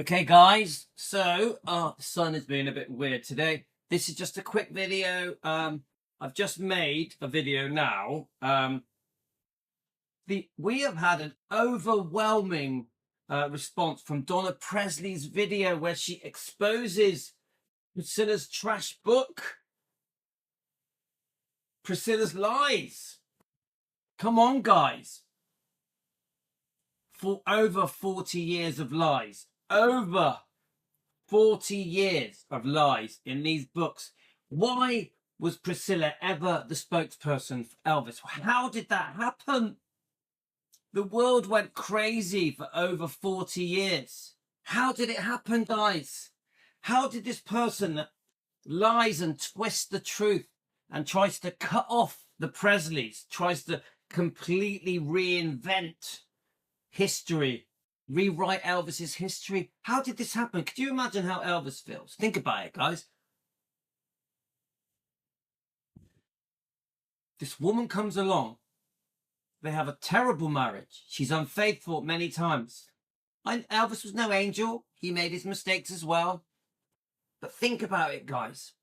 Okay guys, so the sun has been a bit weird today. This is just a quick video. I've just made a video now. We have had an overwhelming response from Donna Presley's video where she exposes Priscilla's trash book, Priscilla's lies. Come on guys. For over 40 years of lies. Over 40 years of lies in these books. Why was Priscilla ever the spokesperson for Elvis? How did that happen? The world went crazy for over 40 years. How did it happen, guys? How did this person that lies and twists the truth and tries to cut off the Presleys, tries to completely reinvent history, rewrite Elvis's history? How did this happen? Could you imagine how Elvis feels? Think about it, guys. This woman comes along. They have a terrible marriage. She's unfaithful many times. Elvis was no angel. He made his mistakes as well. But think about it, guys.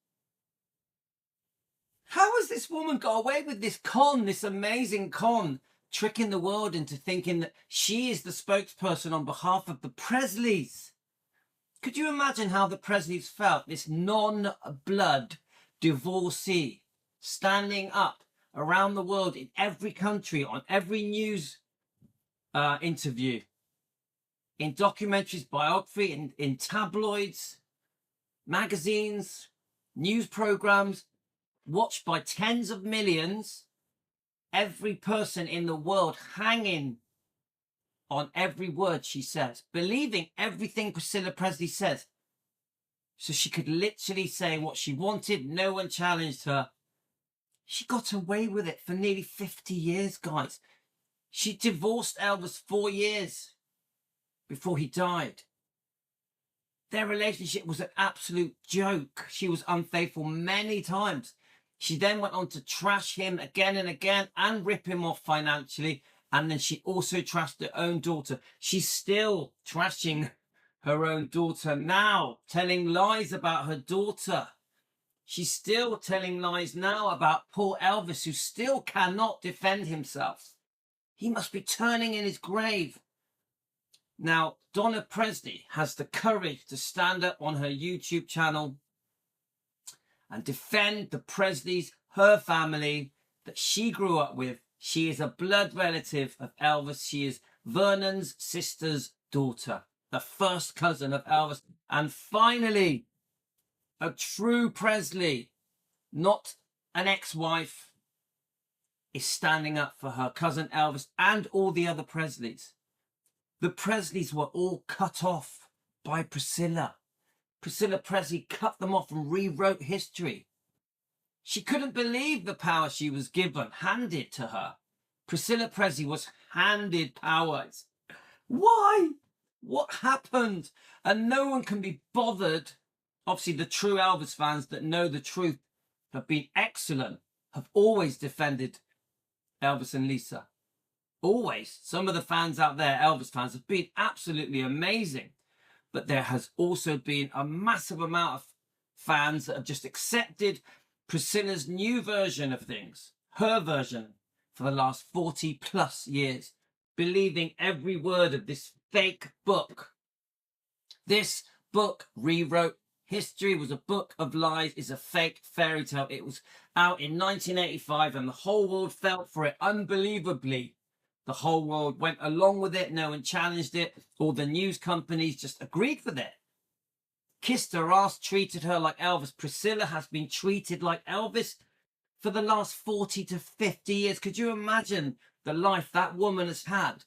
How has this woman got away with this con, this amazing con, tricking the world into thinking that she is the spokesperson on behalf of the Presleys? Could you imagine how the Presleys felt, this non-blood divorcee standing up around the world in every country, on every news interview, in documentaries, biography, in tabloids, magazines, news programs, watched by tens of millions, every person in the world hanging on every word she says, believing everything Priscilla Presley says. So she could literally say what she wanted. No one challenged her. She got away with it for nearly 50 years, guys. She divorced Elvis 4 years before he died. Their relationship was an absolute joke. She was unfaithful many times. She then went on to trash him again and again and rip him off financially. And then she also trashed her own daughter. She's still trashing her own daughter now, telling lies about her daughter. She's still telling lies now about poor Elvis, who still cannot defend himself. He must be turning in his grave. Now, Donna Presley has the courage to stand up on her YouTube channel and defend the Presleys, her family that she grew up with. She is a blood relative of Elvis. She is Vernon's sister's daughter, the first cousin of Elvis. And finally, a true Presley, not an ex-wife, is standing up for her cousin Elvis and all the other Presleys. The Presleys were all cut off by Priscilla. Priscilla Presley cut them off and rewrote history. She couldn't believe the power she was given, handed to her. Priscilla Presley was handed powers. Why? What happened? And no one can be bothered. Obviously, the true Elvis fans that know the truth have been excellent, have always defended Elvis and Lisa. Always. Some of the fans out there, Elvis fans, have been absolutely amazing. But there has also been a massive amount of fans that have just accepted Priscilla's new version of things, her version, for the last 40 plus years, believing every word of this fake book. This book rewrote history, was a book of lies, is a fake fairy tale. It was out in 1985 and the whole world fell for it unbelievably. The whole world went along with it. No one challenged it. All the news companies just agreed with it. Kissed her ass, treated her like Elvis. Priscilla has been treated like Elvis for the last 40 to 50 years. Could you imagine the life that woman has had,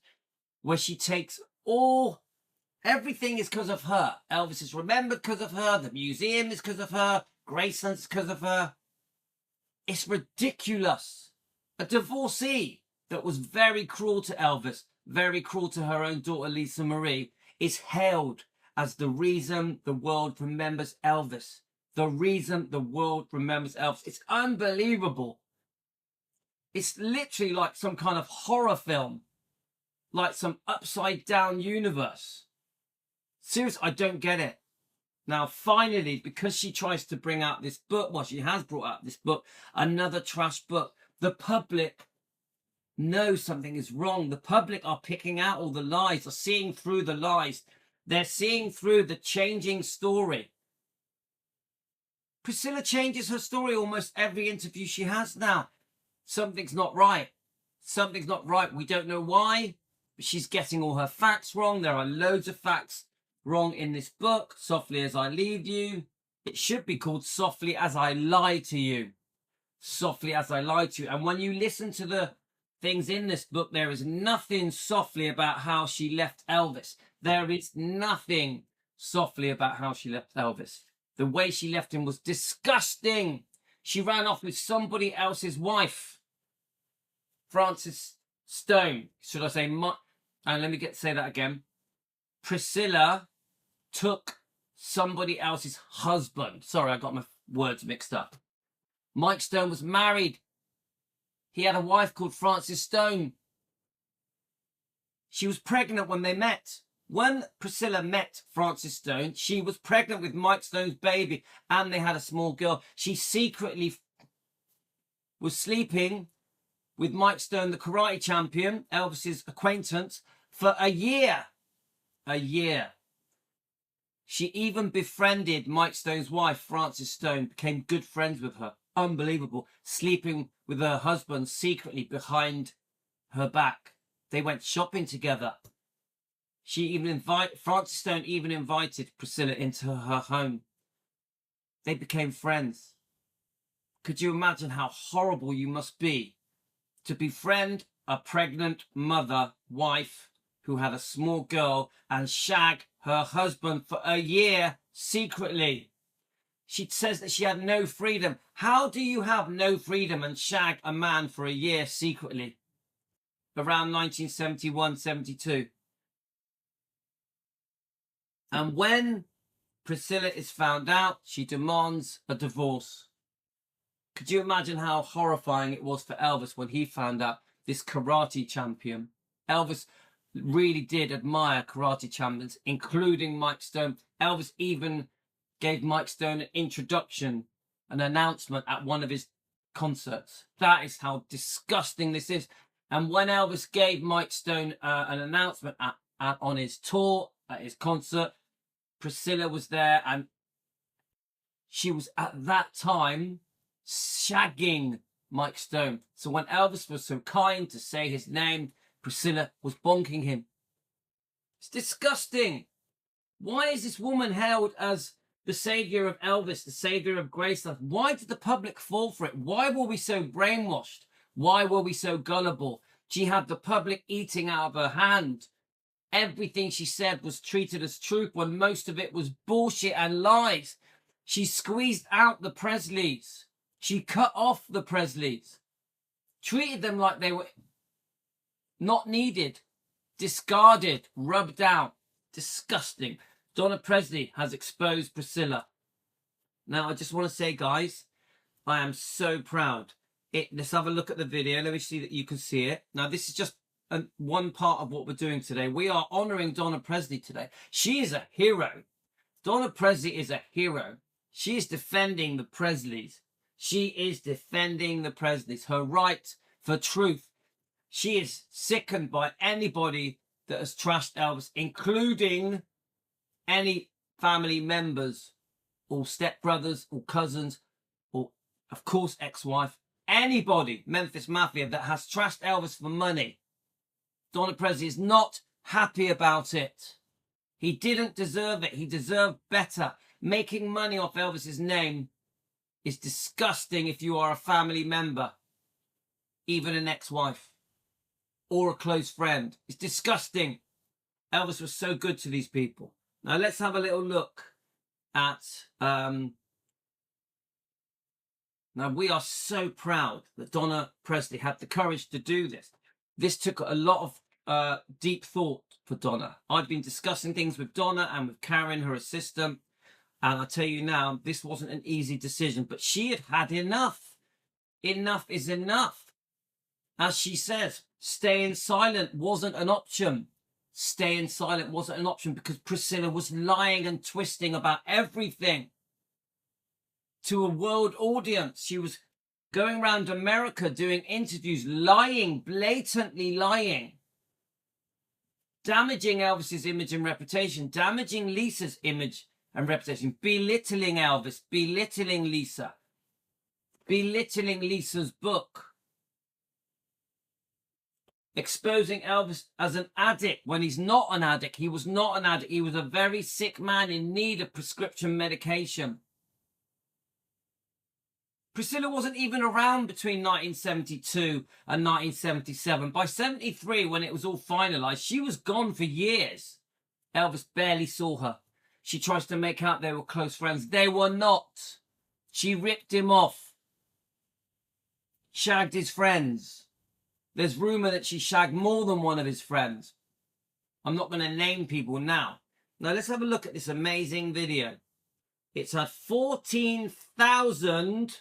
where she takes everything is because of her. Elvis is remembered because of her. The museum is because of her. Graceland's because of her. It's ridiculous. A divorcee that was very cruel to Elvis, very cruel to her own daughter Lisa Marie, is hailed as the reason the world remembers Elvis. The reason the world remembers Elvis. It's unbelievable. It's literally like some kind of horror film, like some upside down universe. Seriously, I don't get it. Now, finally, because she tries to bring out this book, well, she has brought out this book, another trash book, the public knows something is wrong. The public are picking out all the lies, are seeing through the lies. They're seeing through the changing story. Priscilla changes her story almost every interview she has now. Something's not right. Something's not right. We don't know why, but she's getting all her facts wrong. There are loads of facts wrong in this book, Softly as I Leave You. It should be called Softly as I Lie to You. Softly as I Lie to You. And when you listen to the things in this book, there is nothing softly about how she left Elvis. There is nothing softly about how she left Elvis. The way she left him was disgusting. She ran off with somebody else's wife. Frances Stone. Should I say, and let me say that again. Priscilla took somebody else's husband. Sorry, I got my words mixed up. Mike Stone was married. He had a wife called Frances Stone. She was pregnant when they met. When Priscilla met Frances Stone, she was pregnant with Mike Stone's baby, and they had a small girl. She secretly was sleeping with Mike Stone, the karate champion, Elvis's acquaintance, for a year. A year. She even befriended Mike Stone's wife, Frances Stone, became good friends with her. Unbelievable. Sleeping with her husband secretly behind her back. They went shopping together. Frances Stone even invited Priscilla into her home. They became friends. Could you imagine how horrible you must be to befriend a pregnant mother, wife, who had a small girl and shag her husband for a year secretly? She says that she had no freedom. How do you have no freedom and shag a man for a year secretly? Around 1971, 72. And when Priscilla is found out, she demands a divorce. Could you imagine how horrifying it was for Elvis when he found out this karate champion? Elvis really did admire karate champions, including Mike Stone. Elvis even gave Mike Stone an introduction, an announcement at one of his concerts. That is how disgusting this is. And when Elvis gave Mike Stone an announcement on his tour, at his concert, Priscilla was there, and she was at that time shagging Mike Stone. So when Elvis was so kind to say his name, Priscilla was bonking him. It's disgusting. Why is this woman held as the savior of Elvis, the savior of Graceland? Why did the public fall for it? Why were we so brainwashed? Why were we so gullible? She had the public eating out of her hand. Everything she said was treated as truth when most of it was bullshit and lies. She squeezed out the Presleys. She cut off the Presleys. Treated them like they were not needed. Discarded. Rubbed out. Disgusting. Donna Presley has exposed Priscilla. Now, I just want to say, guys, I am so proud. Let's have a look at the video. Let me see that you can see it. Now, this is just one part of what we're doing today. We are honouring Donna Presley today. She is a hero. Donna Presley is a hero. She is defending the Presleys. She is defending the Presleys. Her right for truth. She is sickened by anybody that has trashed Elvis, including any family members, or stepbrothers, or cousins, or, of course, ex-wife. Anybody, Memphis Mafia, that has trashed Elvis for money. Donna Presley is not happy about it. He didn't deserve it. He deserved better. Making money off Elvis's name is disgusting if you are a family member, even an ex-wife or a close friend. It's disgusting. Elvis was so good to these people. Now let's have a little look at... Now we are so proud that Donna Presley had the courage to do this. This took a lot of deep thought for Donna. I've been discussing things with Donna and with Karen, her assistant, and I tell you now, this wasn't an easy decision, but she had had enough. Enough is enough. As she says, staying silent wasn't an option. staying silent wasn't an option because Priscilla was lying and twisting about everything to a world audience. She was going around America doing interviews, lying, blatantly lying, damaging Elvis's image and reputation, damaging Lisa's image and reputation, belittling Elvis, belittling Lisa, belittling Lisa's book, exposing Elvis as an addict when he's not an addict. He was not an addict. He was a very sick man in need of prescription medication. Priscilla wasn't even around between 1972 and 1977. By 73, when it was all finalized, she was gone for years. Elvis barely saw her. She tries to make out they were close friends. They were not. She ripped him off. Shagged his friends. There's rumor that she shagged more than one of his friends. I'm not going to name people now. Now let's have a look at this amazing video. It's had 14,000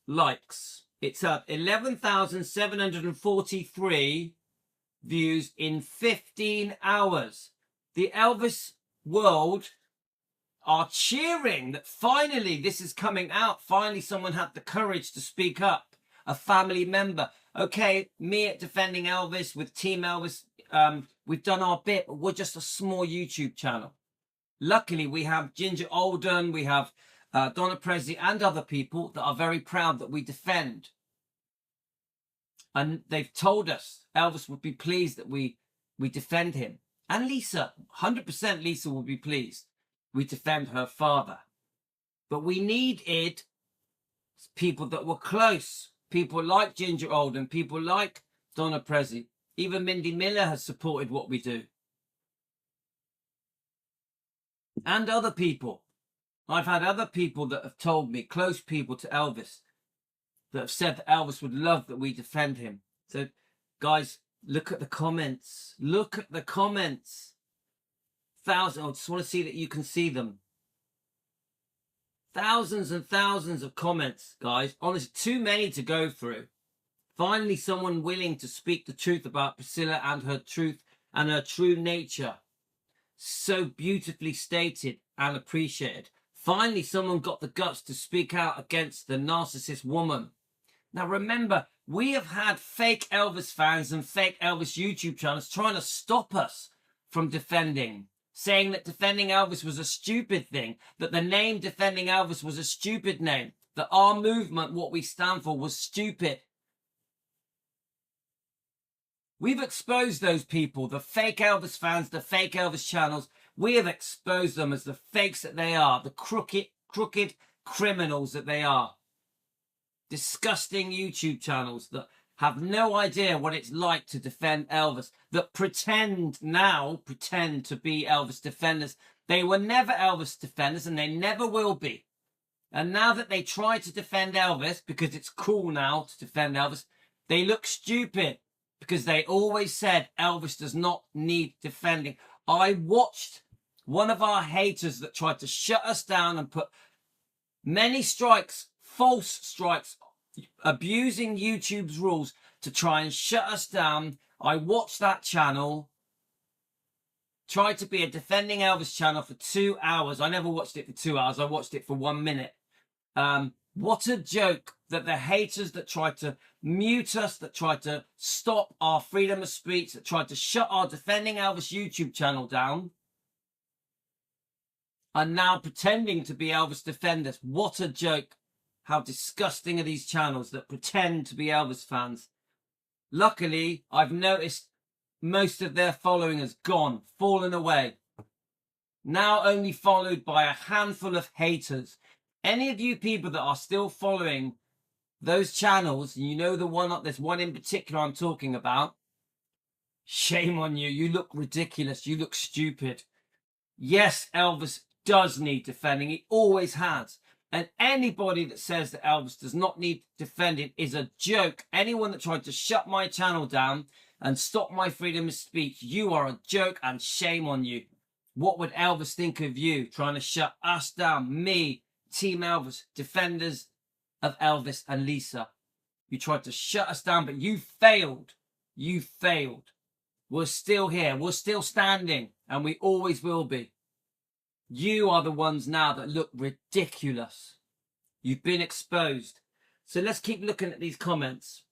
likes. It's had 11,743 views in 15 hours. The Elvis world are cheering that finally this is coming out. Finally someone had the courage to speak up. A family member. Okay, me at Defending Elvis with Team Elvis, we've done our bit, but we're just a small YouTube channel. Luckily, we have Ginger Alden, we have Donna Presley and other people that are very proud that we defend. And they've told us Elvis would be pleased that we defend him. And Lisa, 100% Lisa will be pleased we defend her father. But we needed people that were close. People like Ginger Alden, people like Donna Presley. Even Mindy Miller has supported what we do. And other people. I've had other people that have told me, close people to Elvis, that have said that Elvis would love that we defend him. So, guys, look at the comments. Look at the comments. Thousands. I just want to see that you can see them. Thousands and thousands of comments, guys. Honestly, too many to go through. Finally, someone willing to speak the truth about Priscilla and her truth and her true nature. So beautifully stated and appreciated. Finally, someone got the guts to speak out against the narcissist woman. Now, remember, we have had fake Elvis fans and fake Elvis YouTube channels trying to stop us from defending. Saying that defending Elvis was a stupid thing, that the name Defending Elvis was a stupid name, that our movement, what we stand for, was stupid. We've exposed those people, the fake Elvis fans, the fake Elvis channels. We have exposed them as the fakes that they are, the crooked criminals that they are. Disgusting YouTube channels that have no idea what it's like to defend Elvis, that pretend to be Elvis defenders. They were never Elvis defenders and they never will be. And now that they try to defend Elvis, because it's cool now to defend Elvis, they look stupid because they always said Elvis does not need defending. I watched one of our haters that tried to shut us down and put many strikes, false strikes, abusing YouTube's rules to try and shut us down. I watched that channel, tried to be a Defending Elvis channel for 2 hours. I never watched it for 2 hours. I watched it for 1 minute. What a joke that the haters that tried to mute us, that tried to stop our freedom of speech, that tried to shut our Defending Elvis YouTube channel down, are now pretending to be Elvis defenders. What a joke. How disgusting are these channels that pretend to be Elvis fans. Luckily, I've noticed most of their following has gone, fallen away. Now only followed by a handful of haters. Any of you people that are still following those channels, you know there's one in particular I'm talking about. Shame on you. You look ridiculous. You look stupid. Yes, Elvis does need defending. He always has. And anybody that says that Elvis does not need defending is a joke. Anyone that tried to shut my channel down and stop my freedom of speech, you are a joke and shame on you. What would Elvis think of you trying to shut us down? Me, Team Elvis, defenders of Elvis and Lisa. You tried to shut us down, but you failed. You failed. We're still here. We're still standing, and we always will be. You are the ones now that look ridiculous. You've been exposed. So let's keep looking at these comments.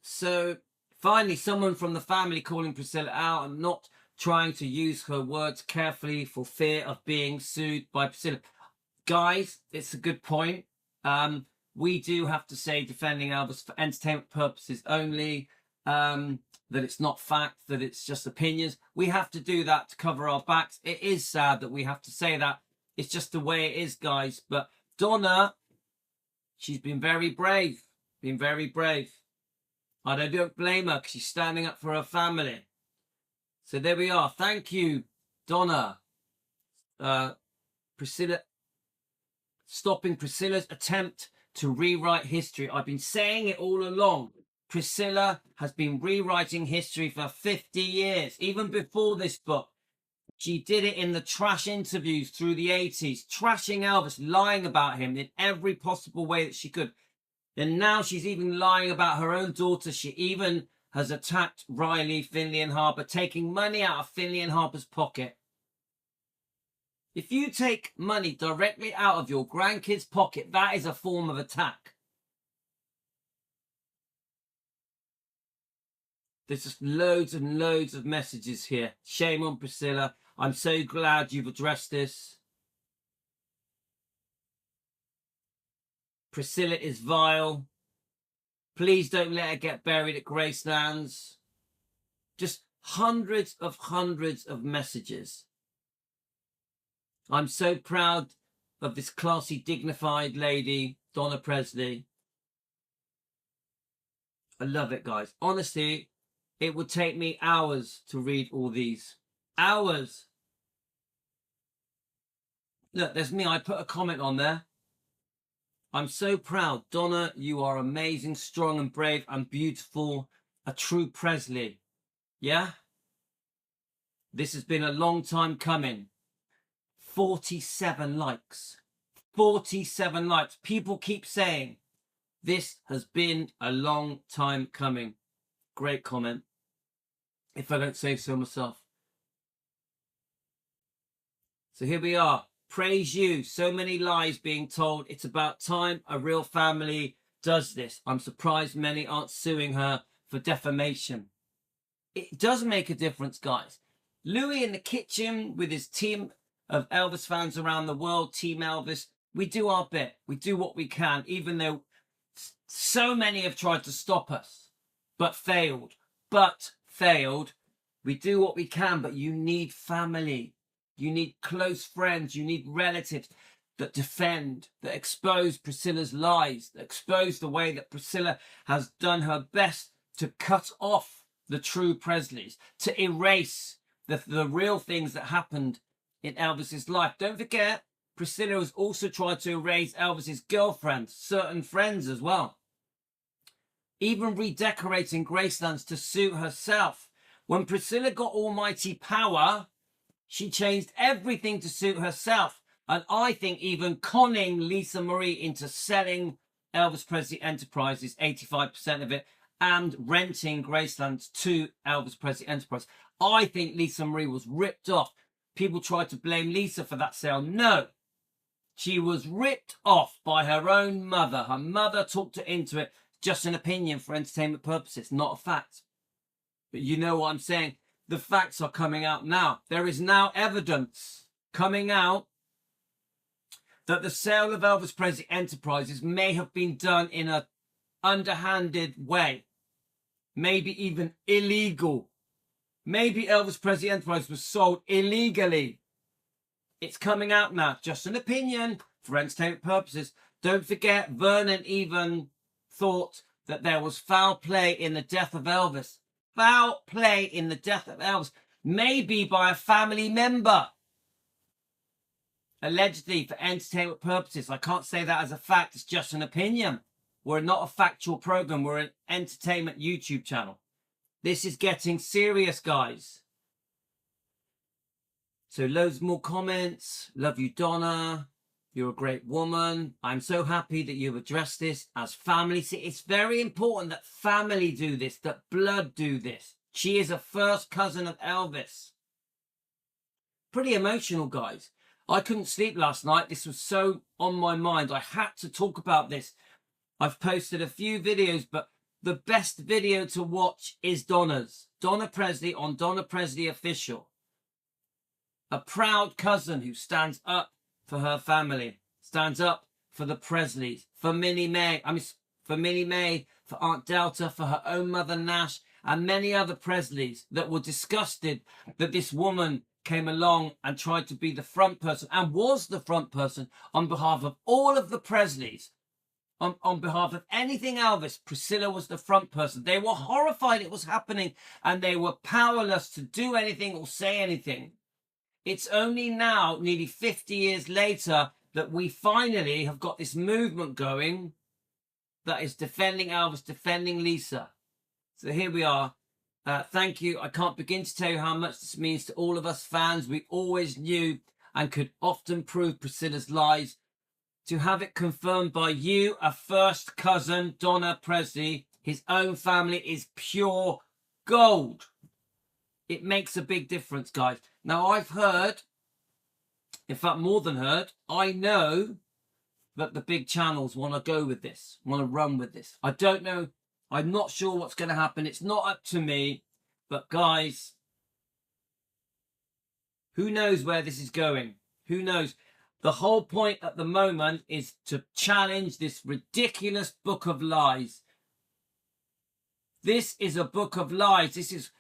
So finally, someone from the family calling Priscilla out and not trying to use her words carefully for fear of being sued by Priscilla. Guys, it's a good point. We do have to say defending Elvis for entertainment purposes only, that it's not fact, that it's just opinions. We have to do that to cover our backs. It is sad that we have to say that. It's just the way it is, guys. But Donna, she's been very brave. Been very brave. I don't blame her because she's standing up for her family. So there we are. Thank you, Donna. Priscilla, stopping Priscilla's attempt to rewrite history. I've been saying it all along. Priscilla has been rewriting history for 50 years, even before this book. She did it in the trash interviews through the 80s, trashing Elvis, lying about him in every possible way that she could. And now she's even lying about her own daughter. She even has attacked Riley, Finley and Harper, taking money out of Finley and Harper's pocket. If you take money directly out of your grandkid's pocket, that is a form of attack. There's just loads and loads of messages here. Shame on Priscilla. I'm so glad you've addressed this. Priscilla is vile. Please don't let her get buried at Graceland's. Just hundreds of messages. I'm so proud of this classy, dignified lady, Donna Presley. I love it, guys. Honestly, it would take me hours to read all these. Hours. Look, there's me. I put a comment on there. I'm so proud. Donna, you are amazing, strong and brave and beautiful. A true Presley. Yeah? This has been a long time coming. 47 likes. 47 likes. People keep saying this has been a long time coming. Great comment. If I don't say so myself. So here we are. Praise you. So many lies being told. It's about time a real family does this. I'm surprised many aren't suing her for defamation. It does make a difference, guys. Louis in the kitchen with his team of Elvis fans around the world, Team Elvis. We do our bit. We do what we can, even though so many have tried to stop us, but failed. We do what we can, but you need family. You need close friends. You need relatives that defend, that expose Priscilla's lies, that expose the way that Priscilla has done her best to cut off the true Presleys, to erase the real things that happened in Elvis's life. Don't forget, Priscilla has also tried to erase Elvis's girlfriends, certain friends as well. Even redecorating Graceland's to suit herself. When Priscilla got almighty power, she changed everything to suit herself. And I think even conning Lisa Marie into selling Elvis Presley Enterprises, 85% of it, and renting Graceland to Elvis Presley Enterprise. I think Lisa Marie was ripped off. People tried to blame Lisa for that sale. No. She was ripped off by her own mother. Her mother talked her into it. Just an opinion for entertainment purposes, not a fact. But you know what I'm saying. The facts are coming out now. There is now evidence coming out that the sale of Elvis Presley Enterprises may have been done in an underhanded way. Maybe even illegal. Maybe Elvis Presley Enterprises was sold illegally. It's coming out now. Just an opinion for entertainment purposes. Don't forget, Vernon even thought that there was foul play in the death of Elvis. Foul play in the death of Elvis. Maybe by a family member. Allegedly for entertainment purposes. I can't say that as a fact. It's just an opinion. We're not a factual program. We're an entertainment YouTube channel. This is getting serious, guys. So loads more comments. Love you, Donna. You're a great woman. I'm so happy that you've addressed this as family. See, it's very important that family do this, that blood do this. She is a first cousin of Elvis. Pretty emotional, guys. I couldn't sleep last night. This was so on my mind. I had to talk about this. I've posted a few videos, but the best video to watch is Donna's. Donna Presley on Donna Presley Official. A proud cousin who stands up for her family, stands up for the Presleys, for Minnie May, for Aunt Delta, for her own mother Nash, and many other Presleys that were disgusted that this woman came along and tried to be the front person, and was the front person on behalf of all of the Presleys. On behalf of anything Elvis, Priscilla was the front person. They were horrified it was happening, and they were powerless to do anything or say anything. It's only now, nearly 50 years later, that we finally have got this movement going that is defending Elvis, defending Lisa. So here we are. Thank you. I can't begin to tell you how much this means to all of us fans. We always knew and could often prove Priscilla's lies. To have it confirmed by you, a first cousin, Donna Presley, his own family, is pure gold. It makes a big difference, guys. Now, I've heard, in fact, more than heard, I know that the big channels want to go with this, want to run with this. I don't know. I'm not sure what's going to happen. It's not up to me. But, guys, who knows where this is going? Who knows? The whole point at the moment is to challenge this ridiculous book of lies. This is a book of lies. This is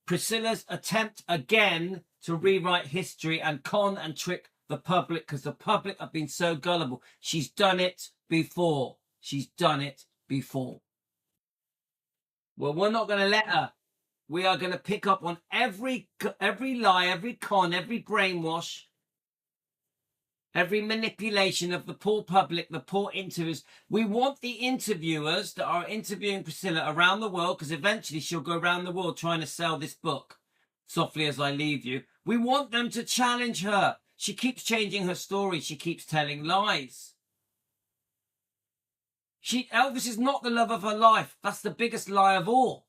Priscilla's attempt again to rewrite history and con and trick the public, because the public have been so gullible. She's done it before. She's done it before. Well, we're not going to let her. We are going to pick up on every lie, every con, every brainwash, every manipulation of the poor public, the poor interviewers. We want the interviewers that are interviewing Priscilla around the world, because eventually she'll go around the world trying to sell this book, Softly As I Leave You. We want them to challenge her. She keeps changing her story. She keeps telling lies. Elvis is not the love of her life. That's the biggest lie of all.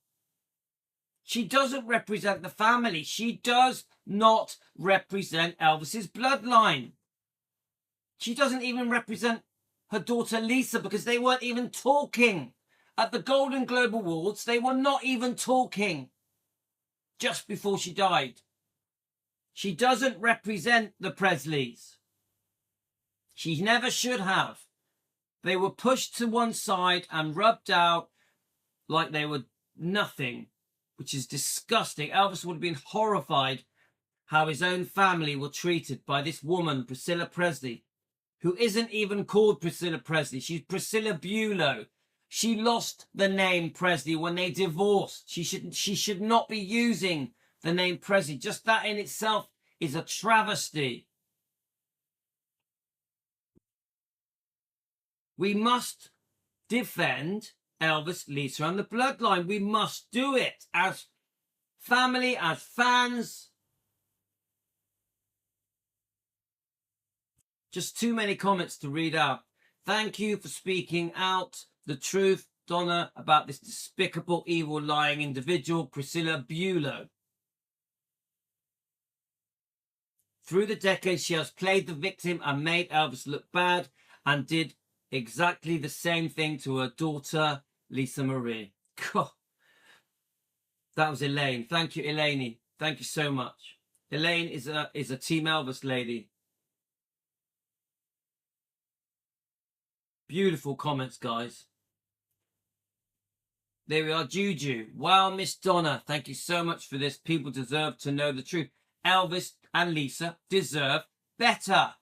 She doesn't represent the family. She does not represent Elvis's bloodline. She doesn't even represent her daughter Lisa, because they weren't even talking. At the Golden Globe Awards, they were not even talking just before she died. She doesn't represent the Presleys. She never should have. They were pushed to one side and rubbed out like they were nothing, which is disgusting. Elvis would have been horrified how his own family were treated by this woman, Priscilla Presley, who isn't even called Priscilla Presley. She's Priscilla Bulow. She lost the name Presley when they divorced. She should not be using the name Presley. Just that in itself is a travesty. We must defend Elvis, Lisa, and the bloodline. We must do it as family, as fans. Just too many comments to read out. Thank you for speaking out the truth, Donna, about this despicable, evil, lying individual, Priscilla Bulow. Through the decades, she has played the victim and made Elvis look bad, and did exactly the same thing to her daughter, Lisa Marie. God. That was Elaine. Thank you, Elaine. Thank you so much. Elaine is a Team Elvis lady. Beautiful comments, guys. There we are, Juju. Wow, Miss Donna. Thank you so much for this. People deserve to know the truth. Elvis and Lisa deserve better.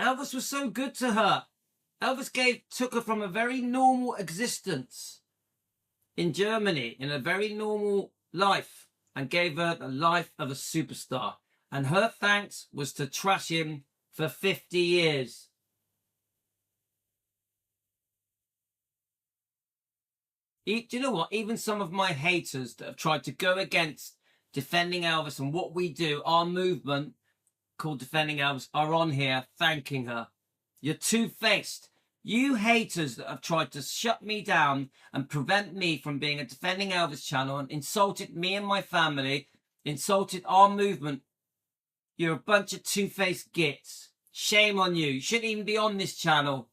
Elvis was so good to her. Elvis took her from a very normal existence in Germany, in a very normal life, and gave her the life of a superstar. And her thanks was to trash him for 50 years. Do you know what? Even some of my haters that have tried to go against defending Elvis and what we do, our movement, called Defending Elvis are on here thanking her. You're two-faced. You haters that have tried to shut me down and prevent me from being a Defending Elvis channel and insulted me and my family, insulted our movement. You're a bunch of two-faced gits. Shame on you. You shouldn't even be on this channel.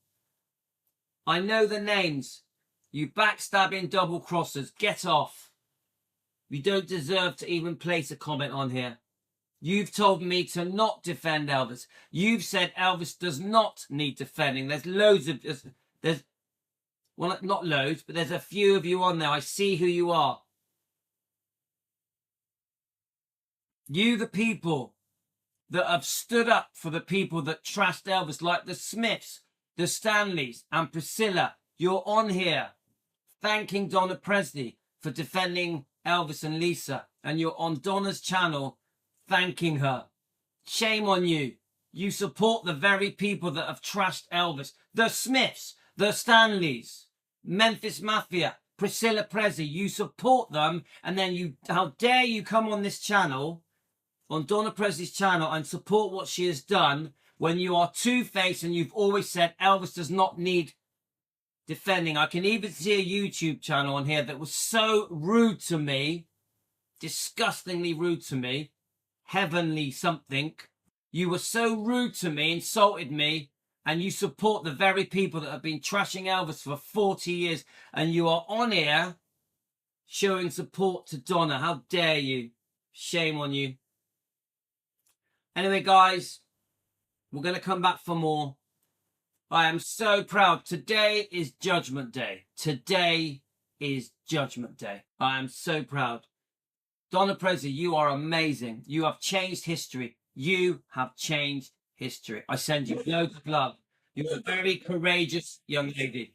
I know the names. You backstabbing double-crossers. Get off. You don't deserve to even place a comment on here. You've told me to not defend Elvis. You've said Elvis does not need defending. There's loads of... There's well, not loads, but there's a few of you on there. I see who you are. You, the people that have stood up for the people that trashed Elvis, like the Smiths, the Stanleys, and Priscilla. You're on here thanking Donna Presley for defending Elvis and Lisa. And you're on Donna's channel thanking her. Shame on you. You support the very people that have trashed Elvis. The Smiths, the Stanleys, Memphis Mafia, Priscilla Presley. You support them, and then you, how dare you come on this channel, on Donna Presley's channel, and support what she has done when you are two-faced and you've always said Elvis does not need defending. I can even see a YouTube channel on here that was so rude to me, disgustingly rude to me, heavenly something. You were so rude to me, insulted me, and you support the very people that have been trashing Elvis for 40 years, and you are on here showing support to Donna. How dare you? Shame on you. Anyway, guys, we're going to come back for more. I am so proud. Today is Judgment Day. Today is Judgment Day. I am so proud. Donna Presley, you are amazing. You have changed history. You have changed history. I send you loads of love. You're a very courageous young lady.